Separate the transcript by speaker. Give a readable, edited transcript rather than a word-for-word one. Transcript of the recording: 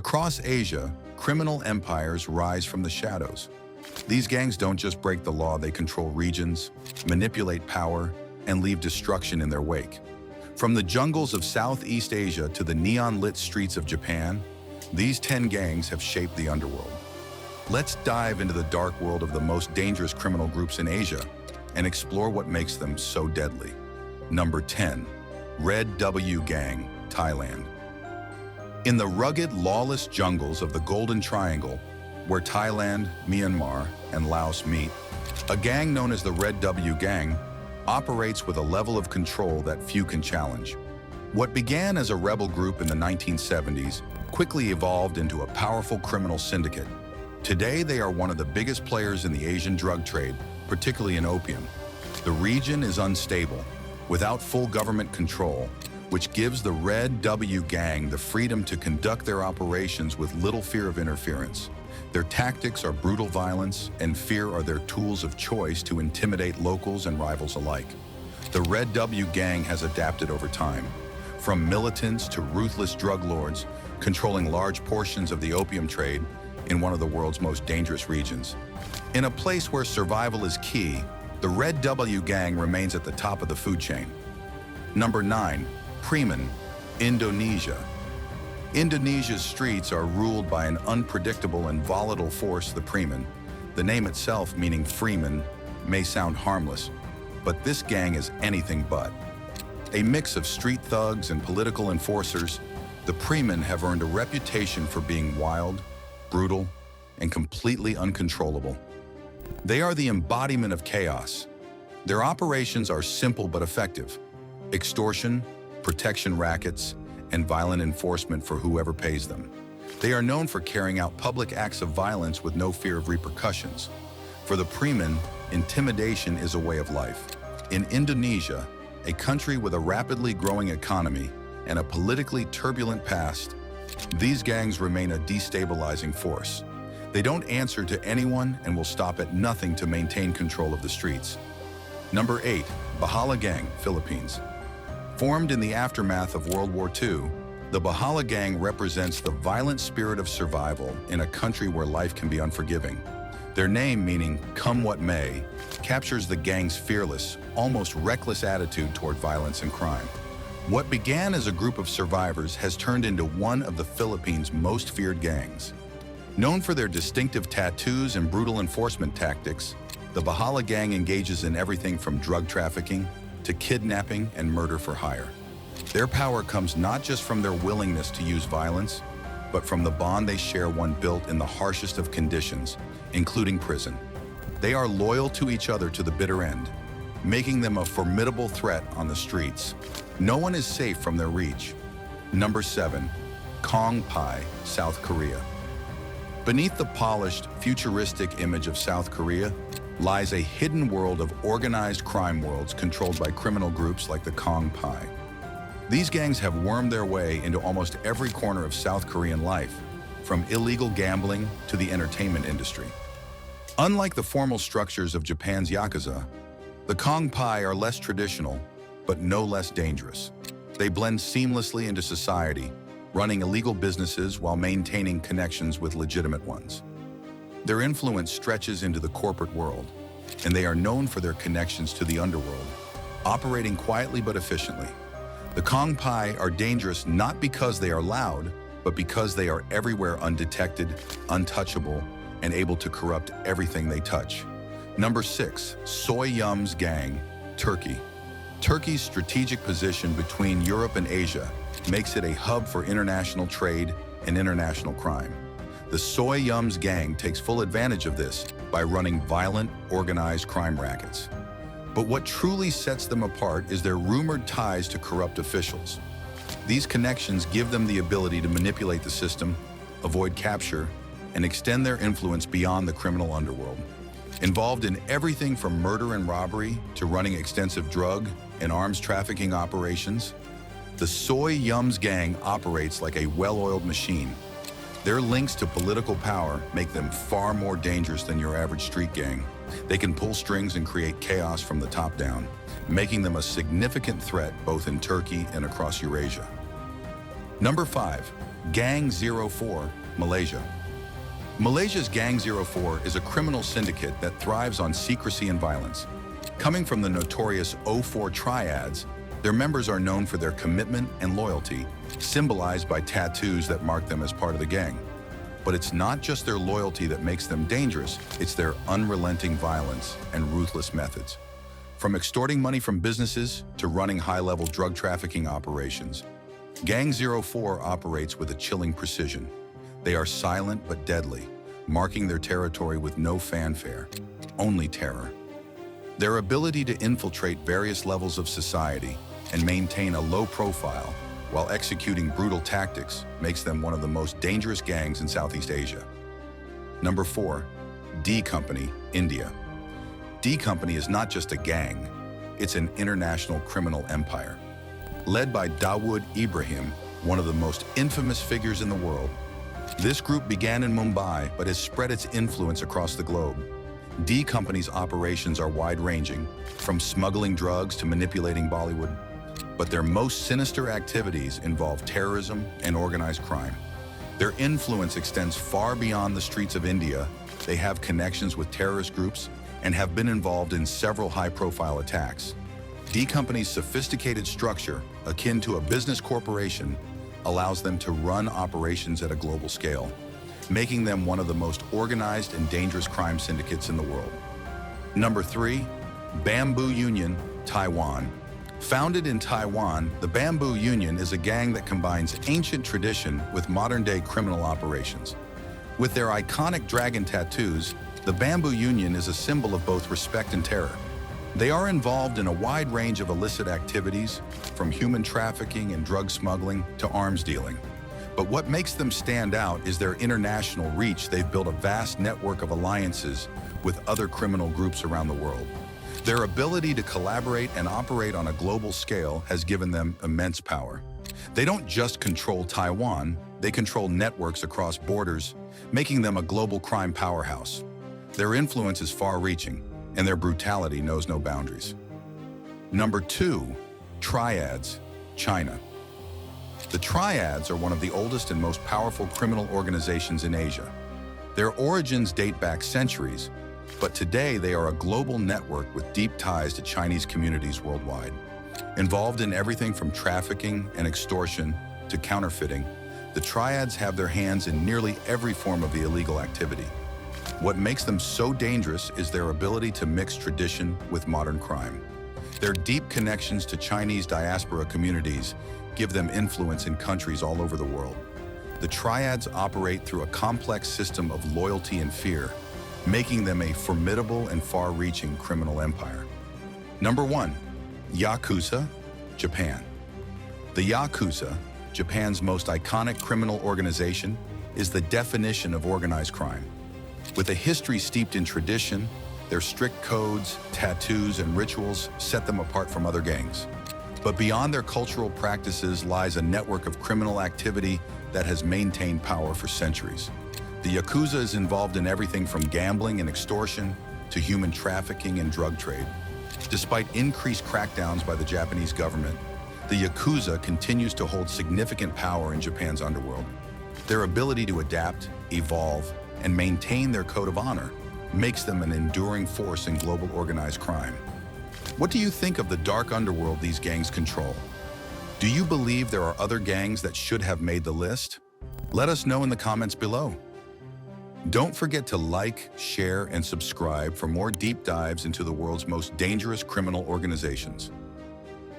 Speaker 1: Across Asia, criminal empires rise from the shadows. These gangs don't just break the law, they control regions, manipulate power, and leave destruction in their wake. From the jungles of Southeast Asia to the neon-lit streets of Japan, these 10 gangs have shaped the underworld. Let's dive into the dark world of the most dangerous criminal groups in Asia and explore what makes them so deadly. Number 10. Red W Gang, Thailand. In the rugged, lawless jungles of the Golden Triangle, where Thailand, Myanmar, and Laos meet, a gang known as the Red W Gang operates with a level of control that few can challenge. What began as a rebel group in the 1970s quickly evolved into a powerful criminal syndicate. Today, they are one of the biggest players in the Asian drug trade, particularly in opium. The region is unstable, without full government control, which gives the Red W Gang the freedom to conduct their operations with little fear of interference. Their tactics are brutal violence, and fear are their tools of choice to intimidate locals and rivals alike. The Red W Gang has adapted over time, from militants to ruthless drug lords, controlling large portions of the opium trade in one of the world's most dangerous regions. In a place where survival is key, the Red W Gang remains at the top of the food chain. Number 9. Preman, Indonesia. Indonesia's streets are ruled by an unpredictable and volatile force, the Preman. The name itself, meaning freeman, may sound harmless, but this gang is anything but. A mix of street thugs and political enforcers, the Preman have earned a reputation for being wild, brutal, and completely uncontrollable. They are the embodiment of chaos. Their operations are simple but effective: extortion, protection rackets, and violent enforcement for whoever pays them. They are known for carrying out public acts of violence with no fear of repercussions. For the Preman, intimidation is a way of life. In Indonesia, a country with a rapidly growing economy and a politically turbulent past, these gangs remain a destabilizing force. They don't answer to anyone and will stop at nothing to maintain control of the streets. Number 8. Bahala Gang, Philippines. Formed in the aftermath of World War II, the Bahala Gang represents the violent spirit of survival in a country where life can be unforgiving. Their name, meaning "come what may," captures the gang's fearless, almost reckless attitude toward violence and crime. What began as a group of survivors has turned into one of the Philippines' most feared gangs. Known for their distinctive tattoos and brutal enforcement tactics, the Bahala Gang engages in everything from drug trafficking to kidnapping and murder for hire. Their power comes not just from their willingness to use violence, but from the bond they share, one built in the harshest of conditions, including prison. They are loyal to each other to the bitter end, making them a formidable threat on the streets. No one is safe from their reach. Number 7. Kong Pai, South Korea. Beneath the polished, futuristic image of South Korea lies a hidden world of organized crime worlds controlled by criminal groups like the Kong Pai. These gangs have wormed their way into almost every corner of South Korean life, from illegal gambling to the entertainment industry. Unlike the formal structures of Japan's Yakuza, the Kong Pai are less traditional, but no less dangerous. They blend seamlessly into society, running illegal businesses while maintaining connections with legitimate ones. Their influence stretches into the corporate world, and they are known for their connections to the underworld, operating quietly but efficiently. The Kong Pai are dangerous not because they are loud, but because they are everywhere, undetected, untouchable, and able to corrupt everything they touch. Number 6. Soy Yums Gang, Turkey. Turkey's strategic position between Europe and Asia makes it a hub for international trade and international crime. The Soy Yums Gang takes full advantage of this by running violent, organized crime rackets. But what truly sets them apart is their rumored ties to corrupt officials. These connections give them the ability to manipulate the system, avoid capture, and extend their influence beyond the criminal underworld. Involved in everything from murder and robbery to running extensive drug and arms trafficking operations, the Soy Yums Gang operates like a well-oiled machine. Their links to political power make them far more dangerous than your average street gang. They can pull strings and create chaos from the top down, making them a significant threat both in Turkey and across Eurasia. Number 5. Gang 04, Malaysia. Malaysia's Gang 04 is a criminal syndicate that thrives on secrecy and violence. Coming from the notorious 04 Triads, their members are known for their commitment and loyalty, symbolized by tattoos that mark them as part of the gang. But it's not just their loyalty that makes them dangerous, it's their unrelenting violence and ruthless methods. From extorting money from businesses to running high-level drug trafficking operations, Gang 04 operates with a chilling precision. They are silent but deadly, marking their territory with no fanfare, only terror. Their ability to infiltrate various levels of society and maintain a low profile while executing brutal tactics makes them one of the most dangerous gangs in Southeast Asia. Number 4, D Company, India. D Company is not just a gang, it's an international criminal empire. Led by Dawood Ibrahim, one of the most infamous figures in the world, this group began in Mumbai but has spread its influence across the globe. D Company's operations are wide-ranging, from smuggling drugs to manipulating Bollywood. But their most sinister activities involve terrorism and organized crime. Their influence extends far beyond the streets of India. They have connections with terrorist groups and have been involved in several high-profile attacks. D Company's sophisticated structure, akin to a business corporation, allows them to run operations at a global scale, making them one of the most organized and dangerous crime syndicates in the world. Number 3, Bamboo Union, Taiwan. Founded in Taiwan, the Bamboo Union is a gang that combines ancient tradition with modern-day criminal operations. With their iconic dragon tattoos, the Bamboo Union is a symbol of both respect and terror. They are involved in a wide range of illicit activities, from human trafficking and drug smuggling to arms dealing. But what makes them stand out is their international reach. They've built a vast network of alliances with other criminal groups around the world. Their ability to collaborate and operate on a global scale has given them immense power. They don't just control Taiwan, they control networks across borders, making them a global crime powerhouse. Their influence is far-reaching, and their brutality knows no boundaries. Number 2, Triads, China. The Triads are one of the oldest and most powerful criminal organizations in Asia. Their origins date back centuries, but today they are a global network with deep ties to Chinese communities worldwide. Involved in everything from trafficking and extortion to counterfeiting, the Triads have their hands in nearly every form of the illegal activity. What makes them so dangerous is their ability to mix tradition with modern crime. Their deep connections to Chinese diaspora communities give them influence in countries all over the world. The Triads operate through a complex system of loyalty and fear, making them a formidable and far-reaching criminal empire. Number 1, Yakuza, Japan. The Yakuza, Japan's most iconic criminal organization, is the definition of organized crime. With a history steeped in tradition, their strict codes, tattoos, and rituals set them apart from other gangs. But beyond their cultural practices lies a network of criminal activity that has maintained power for centuries. The Yakuza is involved in everything from gambling and extortion to human trafficking and drug trade. Despite increased crackdowns by the Japanese government, the Yakuza continues to hold significant power in Japan's underworld. Their ability to adapt, evolve, and maintain their code of honor makes them an enduring force in global organized crime. What do you think of the dark underworld these gangs control? Do you believe there are other gangs that should have made the list? Let us know in the comments below. Don't forget to like, share, and subscribe for more deep dives into the world's most dangerous criminal organizations.